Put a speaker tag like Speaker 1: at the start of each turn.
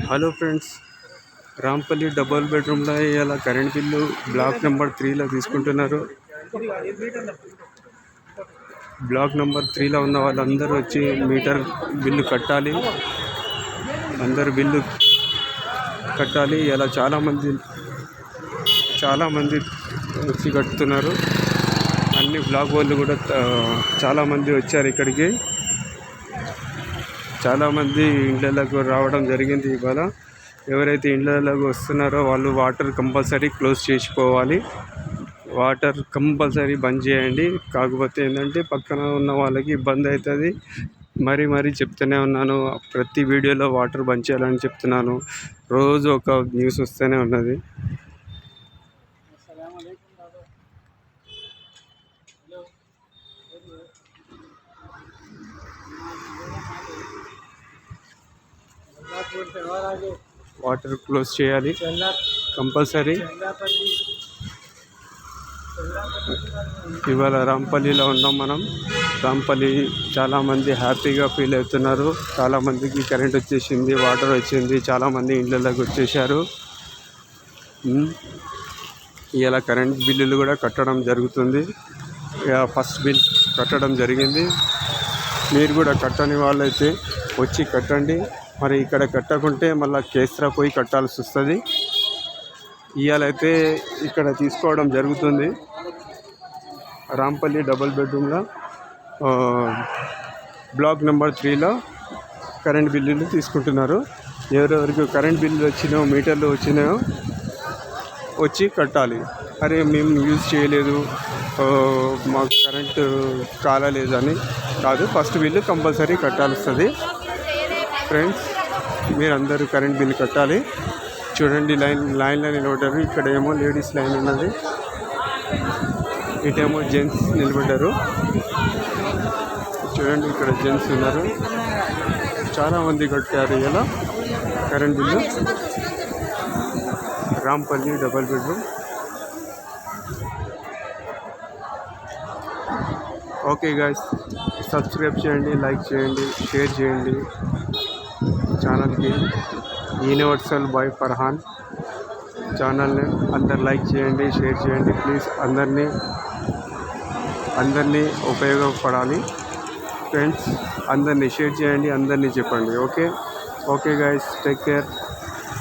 Speaker 1: Hello friends, Rampalli double బెడ్రూమ్లో ఇలా current bill block number 3లో తీసుకుంటున్నారు. బ్లాక్ నెంబర్ 3లో ఉన్న వాళ్ళందరూ వచ్చి మీటర్ బిల్లు కట్టాలి. అందరు బిల్లు కట్టాలి. ఇలా చాలామంది వచ్చి కట్టుతున్నారు. అన్ని బ్లాక్ వాళ్ళు కూడా చాలామంది వచ్చారు ఇక్కడికి. చాలామంది ఇళ్ళకు రావడం జరిగింది. ఇవాళ ఎవరైతే ఇళ్ళకు వస్తున్నారో వాళ్ళు వాటర్ కంపల్సరీ క్లోజ్ చేసుకోవాలి. వాటర్ కంపల్సరీ బంద్ చేయండి. కాకపోతే ఏంటంటే పక్కన ఉన్న వాళ్ళకి ఇబ్బంది అవుతుంది. మరీ చెప్తూనే ఉన్నాను. ప్రతి వీడియోలో వాటర్ బంద్ చేయాలని చెప్తున్నాను. రోజు ఒక న్యూస్ వస్తూనే ఉన్నది. వాటర్ క్లోజ్ చేయాలి కంపల్సరీ. ఇవాళ రాంపల్లిలో ఉన్నాం మనం. రాంపల్లి చాలామంది హ్యాపీగా ఫీల్ అవుతున్నారు. చాలామందికి కరెంట్ వచ్చేసింది, వాటర్ వచ్చింది. చాలామంది ఇళ్ళకి వచ్చేసారు. ఇలా కరెంట్ బిల్లులు కూడా కట్టడం జరుగుతుంది. ఫస్ట్ బిల్ కట్టడం జరిగింది. మీరు కూడా కట్టని వాళ్ళైతే వచ్చి కట్టండి. మరి ఇక్కడ కట్టకుంటే మళ్ళీ కేస్రా పోయి కట్టాల్సి వస్తుంది. ఇవాళైతే ఇక్కడ తీసుకోవడం జరుగుతుంది. రాంపల్లి డబుల్ బెడ్రూమ్లో బ్లాక్ నెంబర్ 3లో కరెంట్ బిల్లులు తీసుకుంటున్నారు. ఎవరెవరికి కరెంట్ బిల్లులు వచ్చినాయో, మీటర్లు వచ్చినాయో వచ్చి కట్టాలి. అరే మేము యూజ్ చేయలేదు, మాకు కరెంటు కాలలేదని కాదు, ఫస్ట్ బిల్లు కంపల్సరీ కట్టాల్సి వస్తుంది. ఫ్రెండ్స్, మీరందరూ కరెంట్ బిల్ కట్టాలి. చూడండి, లైన్లో నిలబడ్డారు. ఇక్కడ ఏమో లేడీస్ లైన్ ఉన్నది, ఇటేమో జెంట్స్ నిలబడ్డారు. చూడండి, ఇక్కడ జెంట్స్ ఉన్నారు. చాలామంది కట్టారు ఇలా current bill. Rampalli double bedroom. Okay guys, subscribe చేయండి, లైక్ చేయండి, షేర్ చేయండి ఛానల్కి. యూనివర్సల్ బాయ్ ఫర్హాన్ ఛానల్ని అందరు లైక్ చేయండి, షేర్ చేయండి ప్లీజ్. అందరినీ ఉపయోగపడాలి ఫ్రెండ్స్. అందరినీ షేర్ చేయండి, అందరినీ చెప్పండి. Okay guys, take care.